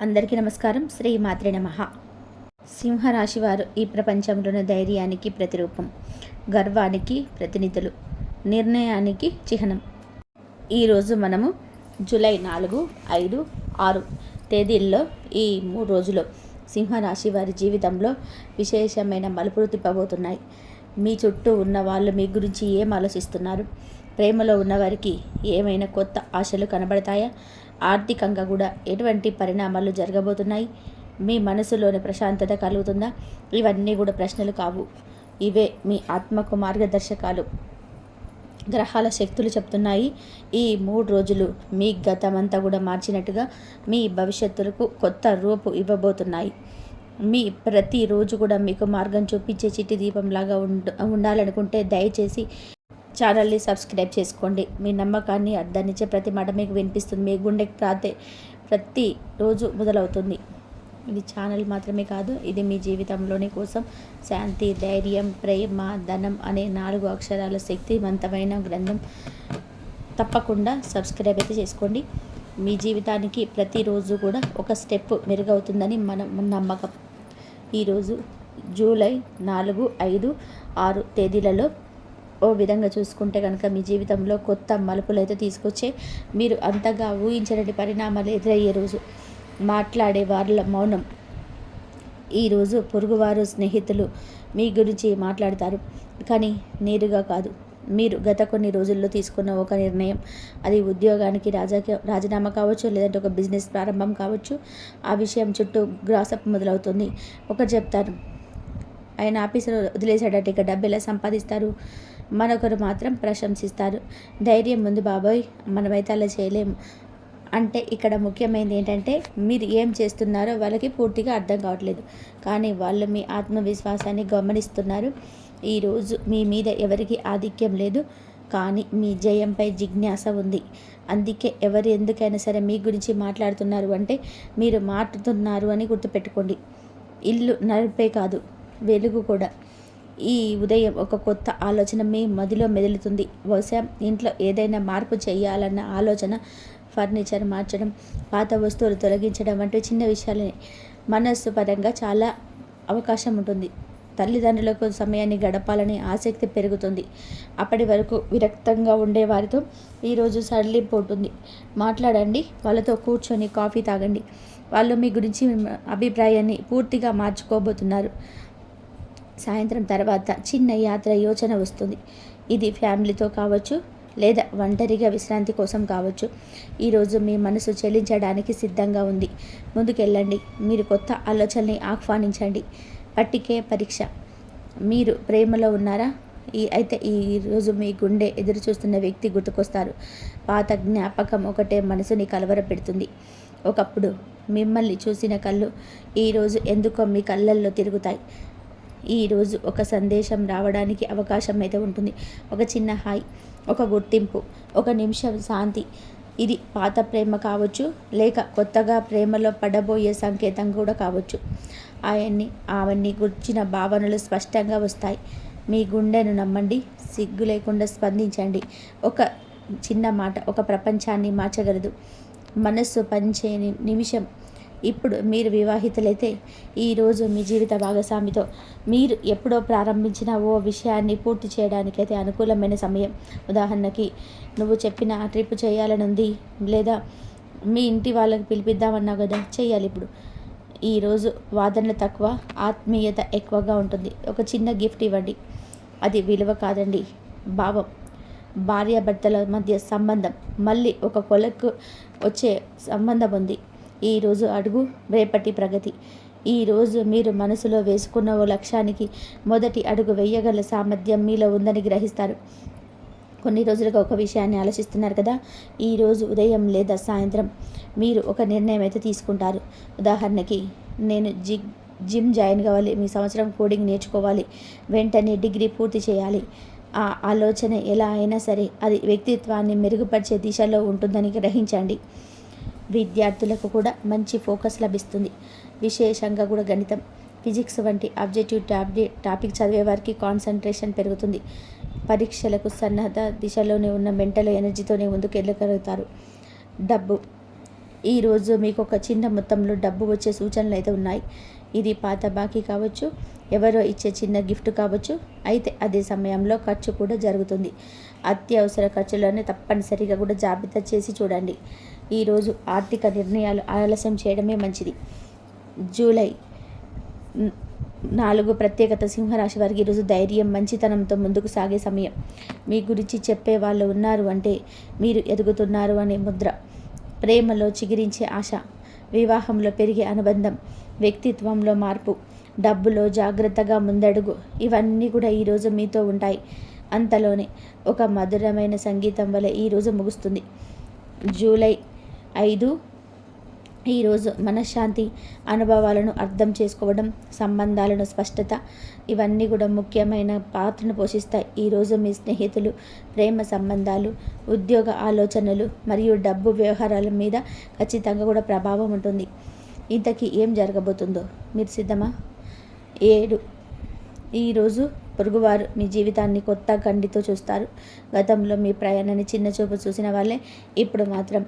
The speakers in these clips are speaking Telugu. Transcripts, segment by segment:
అందరికీ నమస్కారం. శ్రీ మాత్రే నమః. సింహరాశి వారు ఈ ప్రపంచంలోని ధైర్యానికి ప్రతిరూపం, గర్వానికి ప్రతినిధులు, నిర్ణయానికి చిహ్నం. ఈరోజు మనము జూలై 4, 5, 6 తేదీల్లో ఈ 3 రోజులు సింహరాశి వారి జీవితంలో విశేషమైన మలుపులు తిప్పబోతున్నాయి. మీ చుట్టూ ఉన్న వాళ్ళు మీ గురించి ఏం ఆలోచిస్తున్నారు? ప్రేమలో ఉన్నవారికి ఏమైనా కొత్త ఆశలు కనబడతాయా? ఆర్థికంగా కూడా ఎటువంటి పరిణామాలు జరగబోతున్నాయి? మీ మనసులోని ప్రశాంతత కలుగుతుందా? ఇవన్నీ కూడా ప్రశ్నలు కావు, ఇవే మీ ఆత్మకు మార్గదర్శకాలు. గ్రహాల శక్తులు చెప్తున్నాయి, ఈ 3 రోజులు మీ గతమంతా కూడా మార్చినట్టుగా మీ భవిష్యత్తులకు కొత్త రూపు ఇవ్వబోతున్నాయి. మీ ప్రతిరోజు కూడా మీకు మార్గం చూపించే చిట్టి దీపంలాగా ఉండాలనుకుంటే దయచేసి ఛానల్ని సబ్స్క్రైబ్ చేసుకోండి. మీ నమ్మకాన్ని అర్థాన్నిచ్చే ప్రతి మాట మీకు వినిపిస్తుంది. మీ గుండెకి ప్రతిరోజు మొదలవుతుంది. ఇది ఛానల్ మాత్రమే కాదు, ఇది మీ జీవితంలోని కోసం శాంతి, ధైర్యం, ప్రేమ, ధనం అనే 4 అక్షరాల శక్తివంతమైన గ్రంథం. తప్పకుండా సబ్స్క్రైబ్ అయితే చేసుకోండి. మీ జీవితానికి ప్రతిరోజు కూడా ఒక స్టెప్ మెరుగవుతుందని మన నమ్మకం. ఈరోజు జూలై 4, 5, 6 తేదీలలో ఓ విధంగా చూసుకుంటే కనుక మీ జీవితంలో కొత్త మలుపులు అయితే తీసుకొచ్చే, మీరు అంతగా ఊహించని పరిణామాలు ఎదురయ్యే రోజు. మాట్లాడే వాళ్ళ మౌనం. ఈరోజు పొరుగువారు, స్నేహితులు మీ గురించి మాట్లాడతారు, కానీ నేరుగా కాదు. మీరు గత కొన్ని రోజుల్లో తీసుకున్న ఒక నిర్ణయం, అది ఉద్యోగానికి రాజీనామా కావచ్చు, లేదంటే ఒక బిజినెస్ ప్రారంభం కావచ్చు. ఆ విషయం చుట్టూ గ్రాసప్ మొదలవుతుంది. ఒకరు చెప్తారు, ఆయన ఆఫీసులో వదిలేసాడట, ఇక డబ్బు ఎలా సంపాదిస్తారు? మరొకరు మాత్రం ప్రశంసిస్తారు, ధైర్యం ఉంది బాబాయ్, మనమైతే అలా చేయలేము. అంటే ఇక్కడ ముఖ్యమైనది ఏంటంటే, మీరు ఏం చేస్తున్నారో వాళ్ళకి పూర్తిగా అర్థం కావట్లేదు, కానీ వాళ్ళు మీ ఆత్మవిశ్వాసాన్ని గమనిస్తున్నారు. ఈరోజు మీ మీద ఎవరికి ఆధిక్యం లేదు, కానీ మీ జయంపై జిజ్ఞాస ఉంది. అందుకే ఎవరు ఎందుకైనా సరే మీ గురించి మాట్లాడుతున్నారు అంటే మీరు మాట్లాడుతున్నారు అని గుర్తుపెట్టుకోండి. ఇల్లు నడిపే కాదు, వెలుగు కూడా. ఈ ఉదయం ఒక కొత్త ఆలోచన మీ మదిలో మెదులుతుంది. బహుశా ఇంట్లో ఏదైనా మార్పు చేయాలన్న ఆలోచన, ఫర్నిచర్ మార్చడం, పాత వస్తువులు తొలగించడం వంటి చిన్న విషయాలని మనస్సు పరంగా చాలా అవకాశం ఉంటుంది. తల్లిదండ్రులకు సమయాన్ని గడపాలని ఆసక్తి పెరుగుతుంది. అప్పటి వరకు విరక్తంగా ఉండే వారితో ఈరోజు సడలింపు ఉంటుంది. మాట్లాడండి, వాళ్ళతో కూర్చొని కాఫీ తాగండి. వాళ్ళు మీ గురించి అభిప్రాయాన్ని పూర్తిగా మార్చుకోబోతున్నారు. సాయంత్రం తర్వాత చిన్న యాత్ర యోచన వస్తుంది. ఇది ఫ్యామిలీతో కావచ్చు, లేదా ఒంటరిగా విశ్రాంతి కోసం కావచ్చు. ఈరోజు మీ మనసు చెల్లించడానికి సిద్ధంగా ఉంది. ముందుకెళ్ళండి, మీరు కొత్త ఆలోచనల్ని ఆహ్వానించండి. పట్టికే పరీక్ష. మీరు ప్రేమలో ఉన్నారా? అయితే ఈరోజు మీ గుండె ఎదురు చూస్తున్న వ్యక్తి గుర్తుకొస్తారు. పాత జ్ఞాపకం ఒకటే మనసుని కలవరపెడుతుంది. ఒకప్పుడు మిమ్మల్ని చూసిన కళ్ళు ఈరోజు ఎందుకో మీ కళ్ళల్లో తిరుగుతాయి. ఈరోజు ఒక సందేశం రావడానికి అవకాశం అయితే ఉంటుంది. ఒక చిన్న హాయ్, ఒక గుర్తింపు, ఒక నిమిషం శాంతి. ఇది పాత ప్రేమ కావచ్చు, లేక కొత్తగా ప్రేమలో పడబోయే సంకేతం కూడా కావచ్చు. అవన్నీ గుర్చిన భావనలు స్పష్టంగా వస్తాయి. మీ గుండెను నమ్మండి, సిగ్గు లేకుండా స్పందించండి. ఒక చిన్న మాట ఒక ప్రపంచాన్ని మార్చగలదు. మనస్సు పనిచేయని నిమిషం. ఇప్పుడు మీరు వివాహితులైతే ఈరోజు మీ జీవిత భాగస్వామితో మీరు ఎప్పుడో ప్రారంభించిన ఓ విషయాన్ని పూర్తి చేయడానికైతే అనుకూలమైన సమయం. ఉదాహరణకి, నువ్వు చెప్పిన ఆ ట్రిప్ చేయాలని ఉంది, లేదా మీ ఇంటి వాళ్ళకి పిలిపిద్దామన్నావు కదా, చేయాలి ఇప్పుడు. ఈరోజు వాదనలు తక్కువ, ఆత్మీయత ఎక్కువగా ఉంటుంది. ఒక చిన్న గిఫ్ట్ ఇవ్వండి, అది విలువ కాదండి, భావం. భార్యాభర్తల మధ్య సంబంధం మళ్ళీ ఒక కొలకు వచ్చే సంబంధం ఉంది. ఈరోజు అడుగు, రేపటి ప్రగతి. ఈరోజు మీరు మనసులో వేసుకున్న ఓ లక్ష్యానికి మొదటి అడుగు వేయగల సామర్థ్యం మీలో ఉందని గ్రహిస్తారు. కొన్ని రోజులుగా ఒక విషయాన్ని ఆలోచిస్తున్నారు కదా, ఈరోజు ఉదయం లేదా సాయంత్రం మీరు ఒక నిర్ణయం అయితే తీసుకుంటారు. ఉదాహరణకి, నేను జిమ్ జాయిన్ కావాలి, మీ సంవత్సరం కోడింగ్ నేర్చుకోవాలి, వెంటనే డిగ్రీ పూర్తి చేయాలి. ఆ ఆలోచన ఎలా అయినా సరే అది వ్యక్తిత్వాన్ని మెరుగుపరిచే దిశలో ఉంటుందని గ్రహించండి. విద్యార్థులకు కూడా మంచి ఫోకస్ లభిస్తుంది. విశేషంగా కూడా గణితం, ఫిజిక్స్ వంటి ఆబ్జెక్టివ్ టాపిక్ చదివే వారికి కాన్సన్ట్రేషన్ పెరుగుతుంది. పరీక్షలకు సన్నద్ధ దిశలోనే ఉన్న మెంటల్ ఎనర్జీతోనే ముందుకెళ్ళగలుగుతారు. డబ్బు ఈరోజు మీకు ఒక చిన్న మొత్తంలో డబ్బు వచ్చే సూచనలు అయితే ఉన్నాయి. ఇది పాత బాకీ కావచ్చు, ఎవరో ఇచ్చే చిన్న గిఫ్ట్ కావచ్చు. అయితే అదే సమయంలో ఖర్చు కూడా జరుగుతుంది. అత్యవసర ఖర్చులను తప్పనిసరిగా కూడా జాబితా చేసి చూడండి. ఈరోజు ఆర్థిక నిర్ణయాలు ఆలస్యం చేయడమే మంచిది. జూలై 4 ప్రత్యేకత. సింహరాశి వారికి ఈరోజు ధైర్యం, మంచితనంతో ముందుకు సాగే సమయం. మీ గురించి చెప్పే వాళ్ళు ఉన్నారు అంటే మీరు ఎదుగుతున్నారు అనే ముద్ర. ప్రేమలో చిగురించే ఆశ, వివాహంలో పెరిగే అనుబంధం, వ్యక్తిత్వంలో మార్పు, డబ్బులో జాగ్రత్తగా ముందడుగు, ఇవన్నీ కూడా ఈరోజు మీతో ఉంటాయి. అంతలోనే ఒక మధురమైన సంగీతం వలె ఈరోజు ముగుస్తుంది. జూలై 5. ఈరోజు మనశ్శాంతి, అనుభవాలను అర్థం చేసుకోవడం, సంబంధాలను స్పష్టత, ఇవన్నీ కూడా ముఖ్యమైన పాత్రను పోషిస్తాయి. ఈరోజు మీ స్నేహితులు, ప్రేమ సంబంధాలు, ఉద్యోగ ఆలోచనలు మరియు డబ్బు వ్యవహారాల మీద ఖచ్చితంగా కూడా ప్రభావం ఉంటుంది. ఇంతకీ ఏం జరగబోతుందో మీరు సిద్ధమా? 7. ఈరోజు పొరుగువారు మీ జీవితాన్ని కొత్త కండితో చూస్తారు. గతంలో మీ ప్రయాణాన్ని చిన్నచూపు చూసిన వాళ్ళే ఇప్పుడు మాత్రం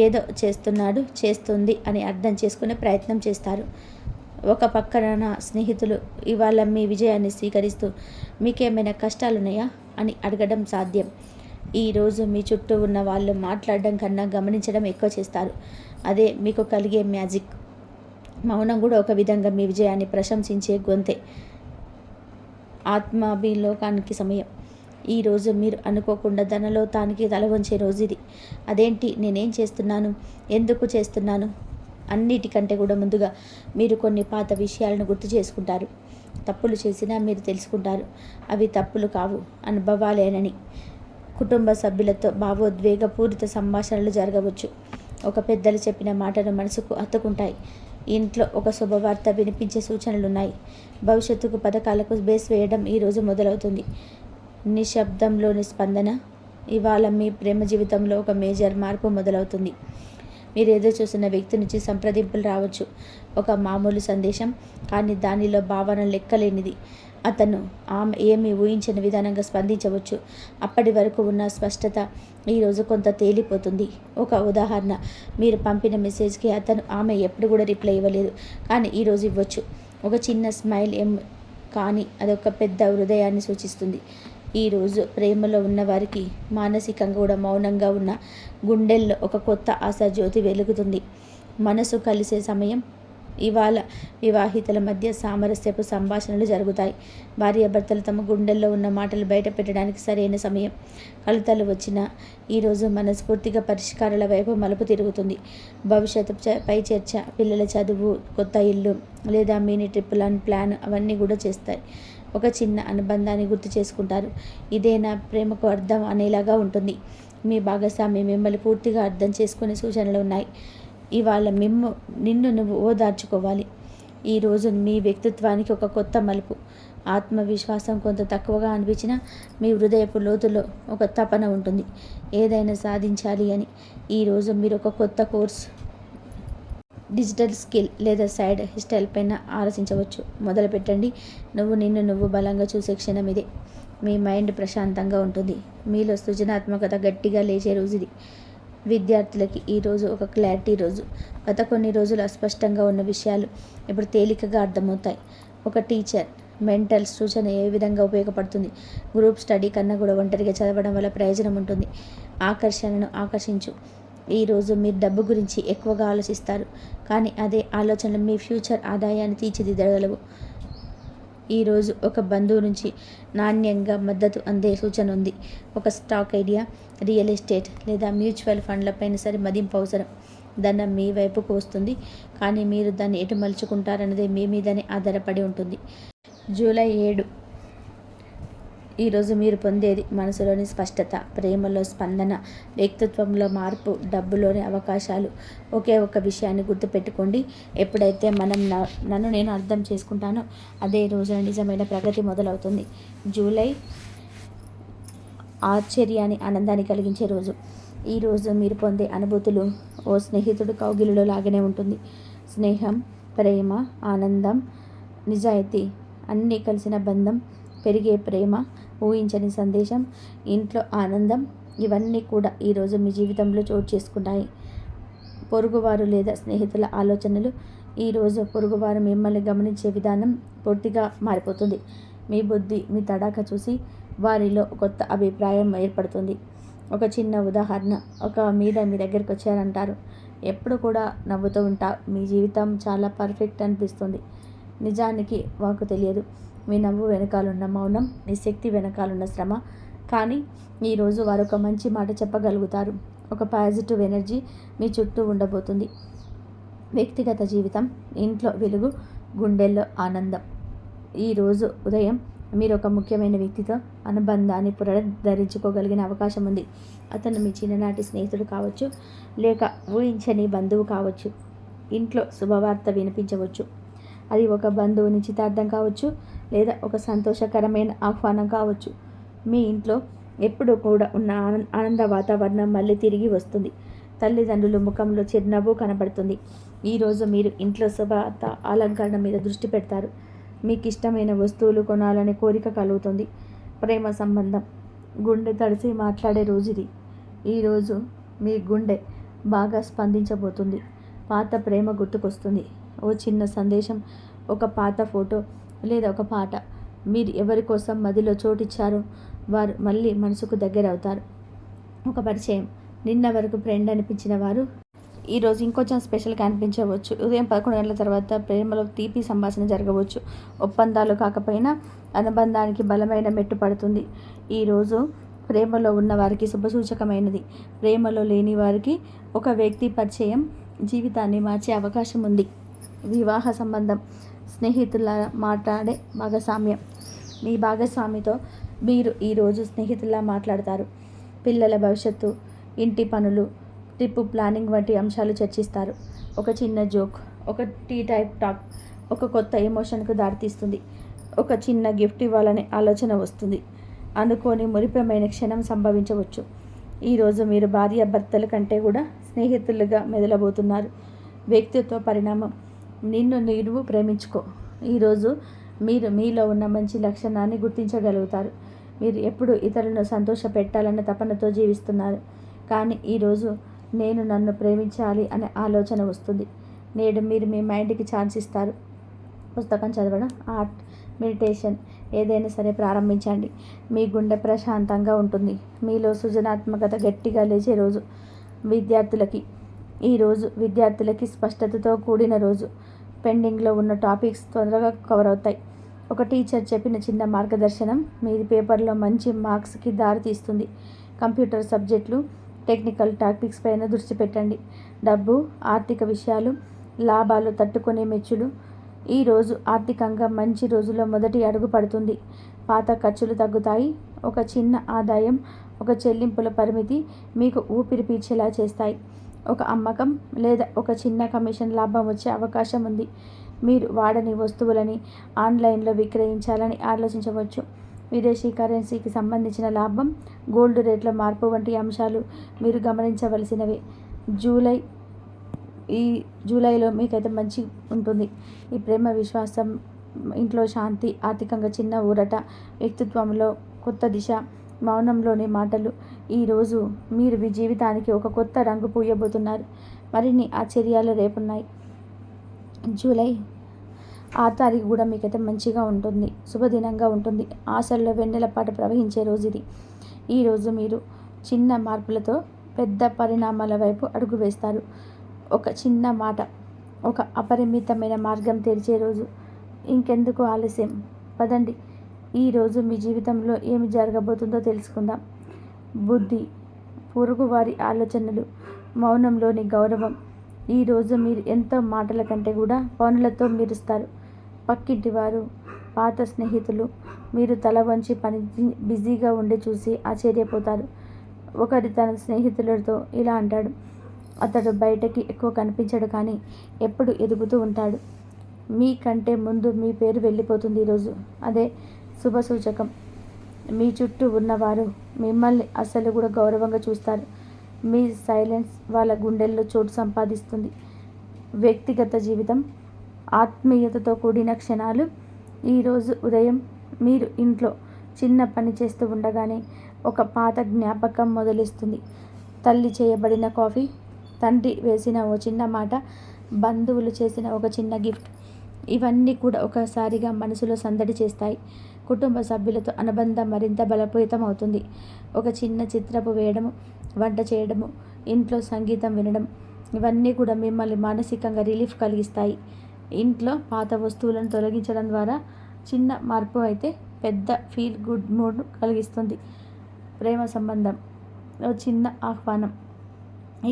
ఏదో చేస్తుంది అని అర్థం చేసుకునే ప్రయత్నం చేస్తారు. ఒక పక్కన స్నేహితులు ఇవాళ మీ విజయాన్ని స్వీకరిస్తూ మీకేమైనా కష్టాలున్నాయా అని అడగడం సాధ్యం. ఈరోజు మీ చుట్టూ ఉన్న వాళ్ళు మాట్లాడడం కన్నా గమనించడం ఎక్కువ చేస్తారు. అదే మీకు కలిగే మ్యాజిక్. మౌనం కూడా ఒక విధంగా మీ విజయాన్ని ప్రశంసించే గొంతే. ఆత్మాభిలోకానికి సమయం. ఈరోజు మీరు అనుకోకుండా ధనలో తానికి తల వంచే రోజు ఇది. అదేంటి, నేనేం చేస్తున్నాను, ఎందుకు చేస్తున్నాను, అన్నిటికంటే కూడా ముందుగా మీరు కొన్ని పాత విషయాలను గుర్తు చేసుకుంటారు. తప్పులు చేసినా మీరు తెలుసుకుంటారు అవి తప్పులు కావు, అనుభవాలేనని. కుటుంబ సభ్యులతో భావోద్వేగపూరిత సంభాషణలు జరగవచ్చు. ఒక పెద్దలు చెప్పిన మాటలు మనసుకు హత్తుకుంటాయి. ఇంట్లో ఒక శుభవార్త వినిపించే సూచనలున్నాయి. భవిష్యత్తుకు పథకాలకు బేస్ వేయడం ఈరోజు మొదలవుతుంది. నిశ్శబ్దంలోని స్పందన. ఇవాళ మీ ప్రేమ జీవితంలో ఒక మేజర్ మార్పు మొదలవుతుంది. మీరు ఎదురు చూస్తున్న వ్యక్తి నుంచి సంప్రదింపులు రావచ్చు. ఒక మామూలు సందేశం, కానీ దానిలో భావన లెక్కలేనిది. అతను ఆమె ఏమీ ఊహించని విధానంగా స్పందించవచ్చు. అప్పటి వరకు ఉన్న స్పష్టత ఈరోజు కొంత తేలిపోతుంది. ఒక ఉదాహరణ, మీరు పంపిన మెసేజ్కి ఆమె ఎప్పుడు కూడా రిప్లై ఇవ్వలేదు, కానీ ఈరోజు ఇవ్వచ్చు. ఒక చిన్న స్మైల్ కానీ అదొక పెద్ద హృదయాన్ని సూచిస్తుంది. ఈరోజు ప్రేమలో ఉన్నవారికి మానసికంగా కూడా మౌనంగా ఉన్న గుండెల్లో ఒక కొత్త ఆశా జ్యోతి వెలుగుతుంది. మనసు కలిసే సమయం. ఇవాళ వివాహితుల మధ్య సామరస్యపు సంభాషణలు జరుగుతాయి. భార్యాభర్తలు తమ గుండెల్లో ఉన్న మాటలు బయట పెట్టడానికి సరైన సమయం. కలతలు వచ్చినా ఈరోజు మనస్ఫూర్తిగా పరిష్కారాల వైపు మలుపు తిరుగుతుంది. భవిష్యత్తు పై చర్చ, పిల్లల చదువు, కొత్త ఇల్లు లేదా మినీ ట్రిప్ ప్లాన్ అవన్నీ కూడా చేస్తాయి. ఒక చిన్న అనుబంధాన్ని గుర్తు చేసుకుంటారు. ఇదే నా ప్రేమకు అర్థం అనేలాగా ఉంటుంది. మీ భాగస్వామి మిమ్మల్ని పూర్తిగా అర్థం చేసుకునే సూచనలు ఉన్నాయి. ఇవాళ నిన్ను నువ్వు ఓదార్చుకోవాలి. ఈరోజు మీ వ్యక్తిత్వానికి ఒక కొత్త మలుపు. ఆత్మవిశ్వాసం కొంత తక్కువగా అనిపించినా మీ హృదయపు లోతులో ఒక తపన ఉంటుంది, ఏదైనా సాధించాలి అని. ఈరోజు మీరు ఒక కొత్త కోర్స్, డిజిటల్ స్కిల్ లేదా సైడ్ స్టైల్ పైన ఆలోచించవచ్చు. మొదలు పెట్టండి. నిన్ను నువ్వు బలంగా చూసే క్షణం ఇదే. మీ మైండ్ ప్రశాంతంగా ఉంటుంది. మీలో సృజనాత్మకత గట్టిగా లేచే రోజు ఇది. విద్యార్థులకి ఈరోజు ఒక క్లారిటీ రోజు. గత కొన్ని రోజులు అస్పష్టంగా ఉన్న విషయాలు ఇప్పుడు తేలికగా అర్థమవుతాయి. ఒక టీచర్ మెంటల్ సూచన ఏ విధంగా ఉపయోగపడుతుంది. గ్రూప్ స్టడీ కన్నా కూడా ఒంటరిగా చదవడం వల్ల ప్రయోజనం ఉంటుంది. ఆకర్షణను ఆకర్షించు. ఈరోజు మీరు డబ్బు గురించి ఎక్కువగా ఆలోచిస్తారు, కానీ అదే ఆలోచనలు మీ ఫ్యూచర్ ఆదాయాన్ని తీర్చిదిద్దగలవు. ఈరోజు ఒక బంధువు నుంచి నాణ్యంగా మద్దతు అందే సూచన ఉంది. ఒక స్టాక్ ఐడియా, రియల్ ఎస్టేట్ లేదా మ్యూచువల్ ఫండ్లపైన సరే మదింపు అవసరం. ధనం మీ వైపుకు వస్తుంది, కానీ మీరు దాన్ని ఎటు మలుచుకుంటారన్నది మీ మీదనే ఆధారపడి ఉంటుంది. జూలై 7. ఈరోజు మీరు పొందేది మనసులోని స్పష్టత, ప్రేమలో స్పందన, వ్యక్తిత్వంలో మార్పు, డబ్బులోని అవకాశాలు. ఒకే ఒక విషయాన్ని గుర్తుపెట్టుకోండి. ఎప్పుడైతే నన్ను నేను అర్థం చేసుకుంటానో అదే రోజున నిజమైన ప్రగతి మొదలవుతుంది. జూలై ఆశ్చర్యాన్ని, ఆనందాన్ని కలిగించే రోజు. ఈరోజు మీరు పొందే అనుభూతులు ఓ స్నేహితుడు కౌగిలిలో లాగానే ఉంటుంది. స్నేహం, ప్రేమ, ఆనందం, నిజాయితీ అన్నీ కలిసిన బంధం, పెరిగే ప్రేమ, ఊహించని సందేశం, ఇంట్లో ఆనందం, ఇవన్నీ కూడా ఈరోజు మీ జీవితంలో చోటు చేసుకుంటాయి. పొరుగువారు లేదా స్నేహితుల ఆలోచనలు. ఈరోజు పొరుగువారు మిమ్మల్ని గమనించే విధానం పూర్తిగా మారిపోతుంది. మీ బుద్ధి, మీ తడాక చూసి వారిలో కొత్త అభిప్రాయం ఏర్పడుతుంది. ఒక చిన్న ఉదాహరణ, మీ దగ్గరికి వచ్చారంటారు, ఎప్పుడు కూడా నవ్వుతూ ఉంటావు, మీ జీవితం చాలా పర్ఫెక్ట్ అనిపిస్తుంది. నిజానికి మాకు తెలియదు మీ నవ్వు వెనకాలన్న మౌనం, మీ శక్తి వెనకాలన్న శ్రమ. కానీ ఈరోజు వారు ఒక మంచి మాట చెప్పగలుగుతారు. ఒక పాజిటివ్ ఎనర్జీ మీ చుట్టూ ఉండబోతుంది. వ్యక్తిగత జీవితం, ఇంట్లో వెలుగు, గుండెల్లో ఆనందం. ఈరోజు ఉదయం మీరు ఒక ముఖ్యమైన వ్యక్తితో అనుబంధాన్ని పునరుద్ధరించుకోగలిగిన అవకాశం ఉంది. అతను మీ చిన్ననాటి స్నేహితుడు కావచ్చు, లేక ఊహించని బంధువు కావచ్చు. ఇంట్లో శుభవార్త వినిపించవచ్చు. అది ఒక బంధువు నిశ్చితార్థం కావచ్చు, లేదా ఒక సంతోషకరమైన ఆహ్వానం కావచ్చు. మీ ఇంట్లో ఎప్పుడు కూడా ఉన్న ఆనంద వాతావరణం మళ్ళీ తిరిగి వస్తుంది. తల్లిదండ్రుల ముఖంలో చిరునవ్వు కనబడుతుంది. ఈరోజు మీరు ఇంట్లో శుభవార్త అలంకరణ మీద దృష్టి పెడతారు. మీకు ఇష్టమైన వస్తువులు కొనాలనే కోరిక కలుగుతుంది. ప్రేమ సంబంధం, గుండె తడిసి మాట్లాడే రోజు ఇది. ఈరోజు మీ గుండె బాగా స్పందించబోతుంది. పాత ప్రేమ గుర్తుకొస్తుంది. ఓ చిన్న సందేశం, ఒక పాత ఫోటో లేదా ఒక పాట. మీరు ఎవరి కోసం మదిలో చోటిచ్చారో వారు మళ్ళీ మనసుకు దగ్గర అవుతారు. ఒక పరిచయం, నిన్న వరకు ఫ్రెండ్ అనిపించిన వారు ఈరోజు ఇంకొంచెం స్పెషల్గా అనిపించవచ్చు. ఉదయం 11 గంటల తర్వాత ప్రేమలో తీపి సంభాషణ జరగవచ్చు. ఒప్పందాలు కాకపోయినా అనుబంధానికి బలమైన మెట్టు పడుతుంది. ఈరోజు ప్రేమలో ఉన్న వారికి శుభసూచకమైనది. ప్రేమలో లేని వారికి ఒక వ్యక్తి పరిచయం జీవితాన్ని మార్చే అవకాశం ఉంది. వివాహ సంబంధం, స్నేహితుల మాట్లాడే భాగస్వామ్యం. మీ భాగస్వామితో మీరు ఈరోజు స్నేహితుల్లా మాట్లాడతారు. పిల్లల భవిష్యత్తు, ఇంటి పనులు, ట్రిప్ ప్లానింగ్ వంటి అంశాలు చర్చిస్తారు. ఒక చిన్న జోక్, ఒక టీ టైప్ టాక్ ఒక కొత్త ఎమోషన్కు దారితీస్తుంది. ఒక చిన్న గిఫ్ట్ ఇవ్వాలనే ఆలోచన వస్తుంది. అనుకోని మురిపెమైన క్షణం సంభవించవచ్చు. ఈరోజు మీరు భార్యాభర్తల కంటే కూడా స్నేహితులుగా మెదలబోతున్నారు. వ్యక్తిత్వ పరిణామం, నిన్ను నీవు ప్రేమించుకో. ఈరోజు మీరు మీలో ఉన్న మంచి లక్షణాన్ని గుర్తించగలుగుతారు. మీరు ఎప్పుడు ఇతరులను సంతోష పెట్టాలన్న తపనతో జీవిస్తున్నారు. కానీ ఈరోజు నేను నన్ను ప్రేమించాలి అనే ఆలోచన వస్తుంది. నేడు మీరు మీ మైండ్కి ఛాన్స్ ఇస్తారు. పుస్తకం చదవడం, ఆర్ట్, మెడిటేషన్ ఏదైనా సరే ప్రారంభించండి. మీ గుండె ప్రశాంతంగా ఉంటుంది. మీలో సృజనాత్మకత గట్టిగా లేచే రోజు. ఈరోజు విద్యార్థులకి స్పష్టతతో కూడిన రోజు. పెండింగ్లో ఉన్న టాపిక్స్ తొందరగా కవర్ అవుతాయి. ఒక టీచర్ చెప్పిన చిన్న మార్గదర్శనం మీ పేపర్లో మంచి మార్క్స్కి దారితీస్తుంది. కంప్యూటర్ సబ్జెక్టులు, టెక్నికల్ టాపిక్స్ పైన దృష్టి పెట్టండి. డబ్బు, ఆర్థిక విషయాలు, లాభాలు తట్టుకునే మెచ్చులు. ఈరోజు ఆర్థికంగా మంచి రోజుల్లో మొదటి అడుగు పడుతుంది. పాత ఖర్చులు తగ్గుతాయి. ఒక చిన్న ఆదాయం, ఒక చెల్లింపుల పరిమితి మీకు ఊపిరి పీల్చేలా చేస్తాయి. ఒక అమ్మకం లేదా ఒక చిన్న కమిషన్ లాభం వచ్చే అవకాశం ఉంది. మీరు వాడని వస్తువులని ఆన్లైన్లో విక్రయించాలని ఆలోచించవచ్చు. విదేశీ కరెన్సీకి సంబంధించిన లాభం, గోల్డ్ రేట్ల మార్పు వంటి అంశాలు మీరు గమనించవలసినవే. ఈ జూలైలో మీకైతే మంచి ఉంటుంది. ఈ ప్రేమ, విశ్వాసం, ఇంట్లో శాంతి, ఆర్థికంగా చిన్న ఊరట, వ్యక్తిత్వంలో కొత్త దిశ, మౌనంలోని మాటలు. ఈరోజు మీరు మీ జీవితానికి ఒక కొత్త రంగు పూయబోతున్నారు. మరిన్ని ఆశ్చర్యాలు రేపున్నాయి. జూలై 6 తారీఖు కూడా మీకైతే మంచిగా ఉంటుంది, శుభదినంగా ఉంటుంది. ఆశల్లో వెన్నెలపాట ప్రవహించే రోజు ఇది. ఈరోజు మీరు చిన్న మార్పులతో పెద్ద పరిణామాల వైపు అడుగు వేస్తారు. ఒక చిన్న మాట ఒక అపరిమితమైన మార్గం తెరిచే రోజు. ఇంకెందుకు ఆలస్యం, పదండి. ఈరోజు మీ జీవితంలో ఏమి జరగబోతుందో తెలుసుకుందాం. బుద్ధి, పొరుగువారి ఆలోచనలు, మౌనంలోని గౌరవం. ఈరోజు మీరు ఎంతో మాటల కంటే కూడా పనులతో మెరుస్తారు. పక్కింటి వారు, పాత స్నేహితులు మీరు తల వంచి పని బిజీగా ఉండి చూసి ఆశ్చర్యపోతారు. ఒకరి తన స్నేహితులతో ఇలా అంటాడు, అతడు బయటకి ఎక్కువ కనిపించడు కానీ ఎప్పుడు ఎదుగుతూ ఉంటాడు. మీకంటే ముందు మీ పేరు వెళ్ళిపోతుంది ఈరోజు. అదే శుభ సూచకం. మీ చుట్టూ ఉన్నవారు మిమ్మల్ని అసలు కూడా గౌరవంగా చూస్తారు. మీ సైలెన్స్ వాళ్ళ గుండెల్లో చోటు సంపాదిస్తుంది. వ్యక్తిగత జీవితం, ఆత్మీయతతో కూడిన క్షణాలు. ఈరోజు ఉదయం మీరు ఇంట్లో చిన్న పని చేస్తూ ఉండగానే ఒక పాత జ్ఞాపకం మొదలిస్తుంది. తల్లి చేయబడిన కాఫీ, తండ్రి వేసిన ఓ చిన్న మాట, బంధువులు చేసిన ఒక చిన్న గిఫ్ట్, ఇవన్నీ కూడా ఒకసారిగా మనసులో సందడి చేస్తాయి. కుటుంబ సభ్యులతో అనుబంధం మరింత బలోపేతం అవుతుంది. ఒక చిన్న చిత్రపు వేయడము, వంట చేయడము, ఇంట్లో సంగీతం వినడం, ఇవన్నీ కూడా మిమ్మల్ని మానసికంగా రిలీఫ్ కలిగిస్తాయి. ఇంట్లో పాత వస్తువులను తొలగించడం ద్వారా చిన్న మార్పు అయితే పెద్ద ఫీల్ గుడ్ మూడ్ కలిగిస్తుంది. ప్రేమ సంబంధం ఓ చిన్న ఆహ్వానం.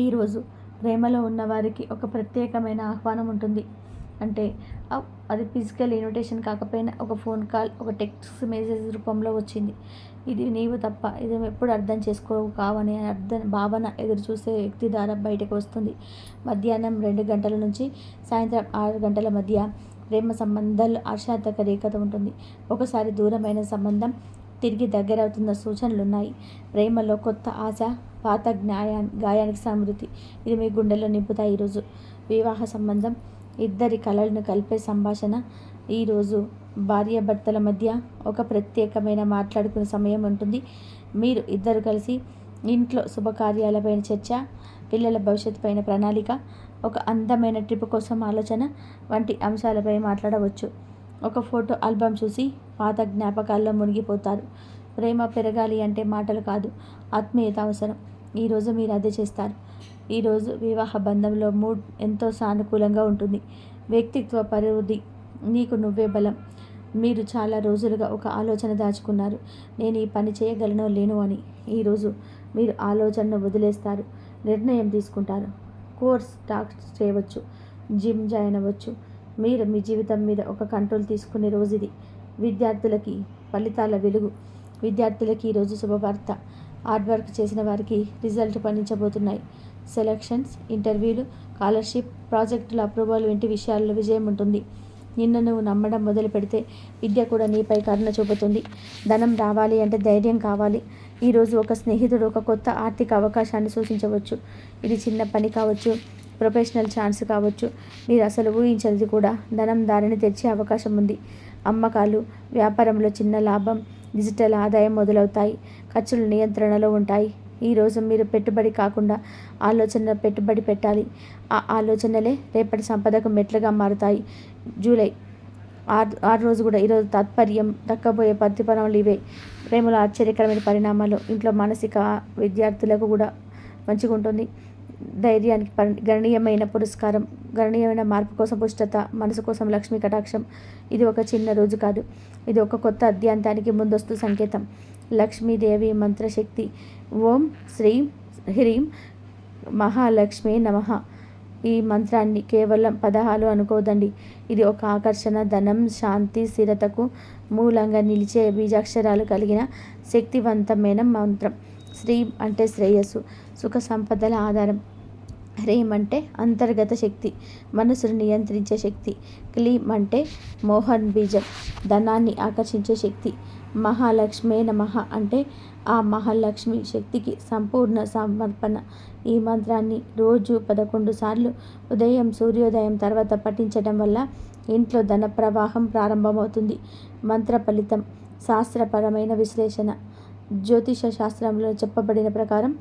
ఈరోజు ప్రేమలో ఉన్నవారికి ఒక ప్రత్యేకమైన ఆహ్వానం ఉంటుంది. అంటే అది ఫిజికల్ ఇన్విటేషన్ కాకపోయినా ఒక ఫోన్ కాల్, ఒక టెక్స్ట్ మెసేజ్ రూపంలో వచ్చింది. ఇది నీవు తప్ప ఇది ఎప్పుడు అర్థం చేసుకోవు కావని భావన ఎదురు చూసే వ్యక్తి ద్వారా బయటకు వస్తుంది. మధ్యాహ్నం 2 గంటల నుంచి సాయంత్రం 6 గంటల మధ్య ప్రేమ సంబంధాలు ఆశార్థక రేఖత ఉంటుంది. ఒకసారి దూరమైన సంబంధం తిరిగి దగ్గరవుతున్న సూచనలున్నాయి. ప్రేమలో కొత్త ఆశ, పాత గాయానికి స్మృతి, ఇది మీ గుండెల్లో నింపుతాయి. ఈరోజు వివాహ సంబంధం, ఇద్దరి కళలను కలిపే సంభాషణ. ఈరోజు భార్యాభర్తల మధ్య ఒక ప్రత్యేకమైన మాట్లాడుకునే సమయం ఉంటుంది. మీరు ఇద్దరు కలిసి ఇంట్లో శుభకార్యాలపైన చర్చ, పిల్లల భవిష్యత్తుపైన ప్రణాళిక, ఒక అందమైన ట్రిప్ కోసం ఆలోచన వంటి అంశాలపై మాట్లాడవచ్చు. ఒక ఫోటో ఆల్బమ్ చూసి పాత జ్ఞాపకాల్లో మునిగిపోతారు. ప్రేమ పెరగాలి అంటే మాటలు కాదు, ఆత్మీయత అవసరం. ఈరోజు మీరు అదే చేస్తారు. ఈరోజు వివాహ బంధంలో మూడ్ ఎంతో సానుకూలంగా ఉంటుంది. వ్యక్తిత్వ పరివృద్ధి, నీకు నువ్వే బలం. మీరు చాలా రోజులుగా ఒక ఆలోచన దాచుకున్నారు, నేను ఈ పని చేయగలను లేను అని. ఈరోజు మీరు ఆలోచనను వదిలేస్తారు, నిర్ణయం తీసుకుంటారు. కోర్స్ స్టార్ట్ చేయవచ్చు, జిమ్ జాయిన్ అవ్వచ్చు. మీరు మీ జీవితం మీద ఒక కంట్రోల్ తీసుకునే రోజు ఇది. విద్యార్థులకి ఫలితాల వెలుగు. విద్యార్థులకి ఈరోజు శుభవార్త. హార్డ్ వర్క్ చేసిన వారికి రిజల్ట్ పండించబోతున్నాయి. సెలక్షన్స్, ఇంటర్వ్యూలు, స్కాలర్షిప్, ప్రాజెక్టుల అప్రూవల్ వంటి విషయాల్లో విజయం ఉంటుంది. నిన్ను నువ్వు నమ్మడం మొదలు పెడితే విద్య కూడా నీపై కరుణ చూపుతుంది. ధనం రావాలి అంటే ధైర్యం కావాలి. ఈరోజు ఒక స్నేహితుడు ఒక కొత్త ఆర్థిక అవకాశాన్ని సూచించవచ్చు. ఇది చిన్న పని కావచ్చు, ప్రొఫెషనల్ ఛాన్స్ కావచ్చు, మీరు అసలు ఊహించనిది కూడా. ధనం దారిని తెచ్చే అవకాశం ఉంది. అమ్మకాలు, వ్యాపారంలో చిన్న లాభం, డిజిటల్ ఆదాయం మొదలవుతాయి. ఖర్చులు నియంత్రణలో ఉంటాయి. ఈరోజు మీరు పెట్టుబడి కాకుండా పెట్టుబడి పెట్టాలి. ఆ ఆలోచనలే రేపటి సంపదకు మెట్లుగా మారుతాయి. జూలై 6 రోజు కూడా ఈరోజు తాత్పర్యం దక్కబోయే ప్రతిఫలములు ఇవే. ప్రేమలో ఆశ్చర్యకరమైన పరిణామాలు. ఇంట్లో మానసిక విద్యార్థులకు కూడా మంచిగా ఉంటుంది. ధైర్యానికి గణనీయమైన పురస్కారం, గణనీయమైన మార్పు కోసం పుష్టత, మనసు కోసం లక్ష్మీ కటాక్షం. ఇది ఒక చిన్న రోజు కాదు, ఇది ఒక కొత్త అధ్యాయానికి ముందస్తు సంకేతం. లక్ష్మీదేవి మంత్రశక్తి. ఓం శ్రీం హ్రీం మహాలక్ష్మీ నమః. ఈ మంత్రాన్ని కేవలం పదహాలు అనుకోదండి. ఇది ఒక ఆకర్షణ, ధనం, శాంతి, స్థిరతకు మూలంగా నిలిచే బీజాక్షరాలు కలిగిన శక్తివంతమైన మంత్రం. శ్రీం అంటే శ్రేయస్సు, సుఖ సంపదల ఆధారం. హ్రీం అంటే అంతర్గత శక్తి, మనసును నియంత్రించే శక్తి. క్లీం అంటే మోహన్ బీజం, ధనాన్ని ఆకర్షించే శక్తి. మహాలక్ష్మే నమః అంటే ఆ మహాలక్ష్మి శక్తికి సంపూర్ణ సమర్పణ. ఈ మంత్రాన్ని రోజు 11 సార్లు ఉదయం సూర్యోదయం తర్వాత పఠించడం వల్ల ఇంట్లో ధన ప్రవాహం ప్రారంభమవుతుంది. మంత్ర ఫలితం. శాస్త్రపరమైన విశ్లేషణ. జ్యోతిష శాస్త్రంలో చెప్పబడిన ప్రకారం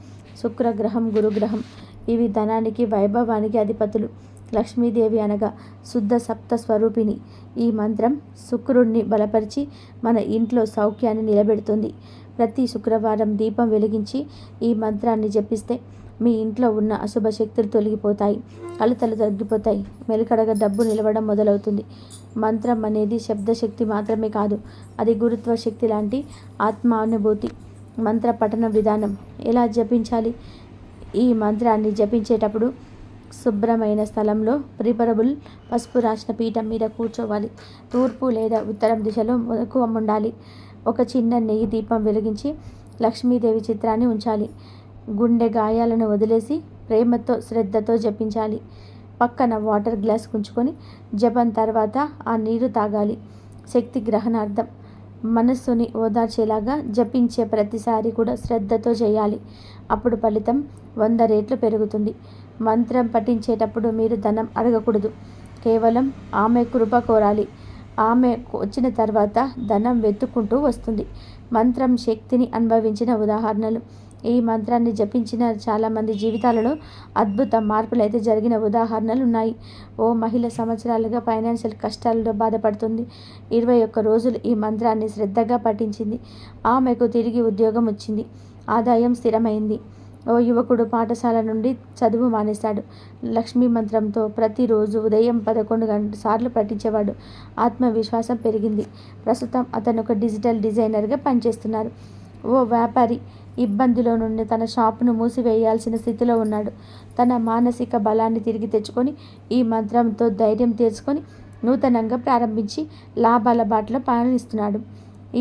శుక్రగ్రహం, గురుగ్రహం ఇవి ధనానికి, వైభవానికి అధిపతులు. లక్ష్మీదేవి అనగా శుద్ధ సప్త స్వరూపిణి. ఈ మంత్రం శుక్రుడిని బలపరిచి మన ఇంట్లో సౌఖ్యాన్ని నిలబెడుతుంది. ప్రతి శుక్రవారం దీపం వెలిగించి ఈ మంత్రాన్ని జపిస్తే మీ ఇంట్లో ఉన్న అశుభ శక్తులు తొలగిపోతాయి, కలతలు తగ్గిపోతాయి, మెలకడగా డబ్బు నిలవడం మొదలవుతుంది. మంత్రం అనేది శబ్దశక్తి మాత్రమే కాదు, అది గురుత్వ శక్తి లాంటి ఆత్మానుభూతి. మంత్ర పఠన విధానం. ఎలా జపించాలి? ఈ మంత్రాన్ని జపించేటప్పుడు శుభ్రమైన స్థలంలో ప్రిపరబుల్ పసుపు రాసిన పీఠం మీద కూర్చోవాలి. తూర్పు లేదా ఉత్తరం దిశలో మొదకు ఉండాలి. ఒక చిన్న నెయ్యి దీపం వెలిగించి లక్ష్మీదేవి చిత్రాన్ని ఉంచాలి. గుండె గాయాలను వదిలేసి ప్రేమతో, శ్రద్ధతో జపించాలి. పక్కన వాటర్ గ్లాస్ ఉంచుకొని జపం తర్వాత ఆ నీరు తాగాలి. శక్తి గ్రహణార్థం. మనస్సుని ఓదార్చేలాగా జపించే ప్రతిసారి కూడా శ్రద్ధతో చేయాలి. అప్పుడు ఫలితం 100 రెట్లు పెరుగుతుంది. మంత్రం పఠించేటప్పుడు మీరు ధనం అడగకూడదు, కేవలం ఆమె కృప కోరాలి. ఆమె వచ్చిన తర్వాత ధనం వెతుక్కుంటూ వస్తుంది. మంత్రం శక్తిని అనుభవించిన ఉదాహరణలు. ఈ మంత్రాన్ని జపించిన చాలామంది జీవితాలలో అద్భుత మార్పులు అయితే జరిగిన ఉదాహరణలు ఉన్నాయి. ఓ మహిళ సంవత్సరాలుగా ఫైనాన్షియల్ కష్టాలతో బాధపడుతుంది. 21 రోజులు ఈ మంత్రాన్ని శ్రద్ధగా పఠించింది. ఆమెకు తిరిగి ఉద్యోగం వచ్చింది. ఆదాయం స్థిరమైంది. ఓ యువకుడు పాఠశాల నుండి చదువు మానేశాడు. లక్ష్మీ మంత్రంతో ప్రతిరోజు ఉదయం 11 సార్లు పఠించేవాడు. ఆత్మవిశ్వాసం పెరిగింది. ప్రస్తుతం అతను ఒక డిజిటల్ డిజైనర్గా పనిచేస్తున్నారు. ఓ వ్యాపారి ఇబ్బందిలో నుండి తన షాపును మూసివేయాల్సిన స్థితిలో ఉన్నాడు. తన మానసిక బలాన్ని తిరిగి తెచ్చుకొని ఈ మంత్రంతో ధైర్యం తెచ్చుకొని నూతనంగా ప్రారంభించి లాభాల బాటలో పయనిస్తున్నాడు.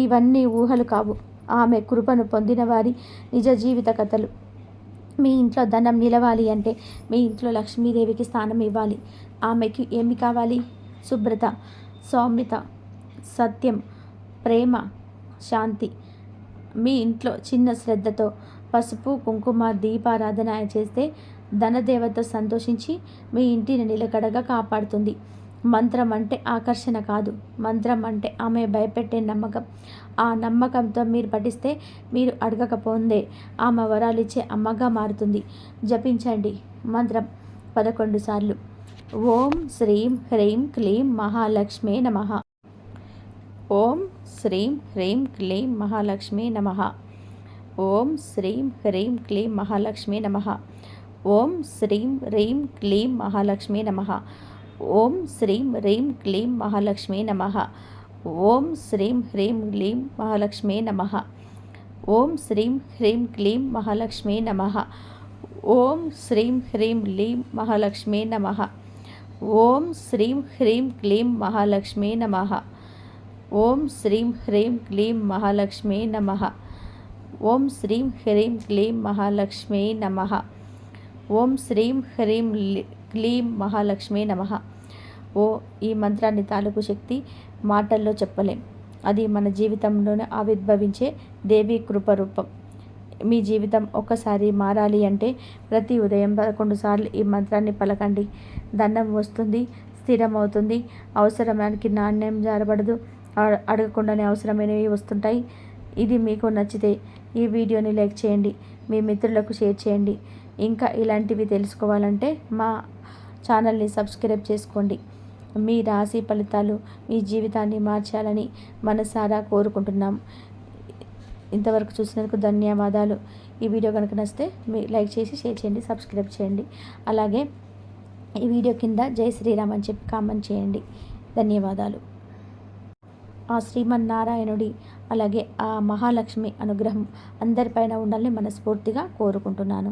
ఇవన్నీ ఊహలు కావు, ఆమె కృపను పొందిన వారి నిజ జీవిత కథలు. మీ ఇంట్లో ధనం నిలవాలి అంటే మీ ఇంట్లో లక్ష్మీదేవికి స్థానం ఇవ్వాలి. ఆమెకి ఏమి కావాలి? శుభ్రత, సౌమ్యత, సత్యం, ప్రేమ, శాంతి. మీ ఇంట్లో చిన్న శ్రద్ధతో పసుపు కుంకుమ దీపారాధన చేస్తే ధనదేవత సంతోషించి మీ ఇంటిని నిలకడగా కాపాడుతుంది. మంత్రం అంటే ఆకర్షణ కాదు, మంత్రం అంటే ఆమె భయపెట్టే నమ్మకం. ఆ నమ్మకంతో మీరు పఠిస్తే మీరు అడగకపోందే ఆమె వరాలిచ్చే అమ్మగా మారుతుంది. జపించండి మంత్రం 11 సార్లు. ఓం శ్రీం హ్రీం క్లీం మహాలక్ష్మే నమః. ఓం శ్రీం హ్రీం క్లీం మహాలక్ష్మే నమః. ఓం శ్రీం హ్రీం క్లీం మహాలక్ష్మే నమః. ఓం శ్రీం హ్రీం క్లీం మహాలక్ష్మే నమః. ఓం శ్రీం హ్రీం క్లీం మహాలక్ష్మే నమః. ఓం శ్రీం హ్రీం క్లీం మహాలక్ష్మే నమః. ఓం శ్రీం హ్రీం క్లీం మహాలక్ష్మే నమః. ఓం శ్రీం హ్రీం క్లీం మహాలక్ష్మే నమః. ఓం శ్రీం హ్రీం క్లీం మహాలక్ష్మే నమః. ఓం శ్రీం హ్రీం క్లీం మహాలక్ష్మే నమః. ఓం శ్రీం హ్రీం క్లీం మహాలక్ష్మే నమః. ఓం శ్రీం హ్రీం క్లీం మహాలక్ష్మే నమః. ఈ మంత్రాన్ని తాలూకు శక్తి మాటల్లో చెప్పలేం. అది మన జీవితంలోనే ఆవిర్భవించే దేవి కృపరూపం. మీ జీవితం ఒక్కసారి మారాలి అంటే ప్రతి ఉదయం 11 సార్లు ఈ మంత్రాన్ని పలకండి. ధనం వస్తుంది, స్థిరమవుతుంది. అవసరానికి నాణ్యం జారబడదు. అడగకుండానే అవసరమైనవి వస్తుంటాయి. ఇది మీకు నచ్చితే ఈ వీడియోని లైక్ చేయండి, మీ మిత్రులకు షేర్ చేయండి. ఇంకా ఇలాంటివి తెలుసుకోవాలంటే మా ఛానల్ని సబ్స్క్రైబ్ చేసుకోండి. మీ రాశి ఫలితాలు మీ జీవితాన్ని మార్చాలని మనసారా కోరుకుంటున్నాం. ఇంతవరకు చూసినందుకు ధన్యవాదాలు. ఈ వీడియో కనుక నచ్చితే మీరు లైక్ చేసి షేర్ చేయండి, సబ్స్క్రైబ్ చేయండి. అలాగే ఈ వీడియో కింద జై శ్రీరామ్ అని చెప్పి కామెంట్ చేయండి. ధన్యవాదాలు. ఆ శ్రీమన్నారాయణుడి అలాగే ఆ మహాలక్ష్మి అనుగ్రహం అందరిపైన ఉండాలని మనస్ఫూర్తిగా కోరుకుంటున్నాను.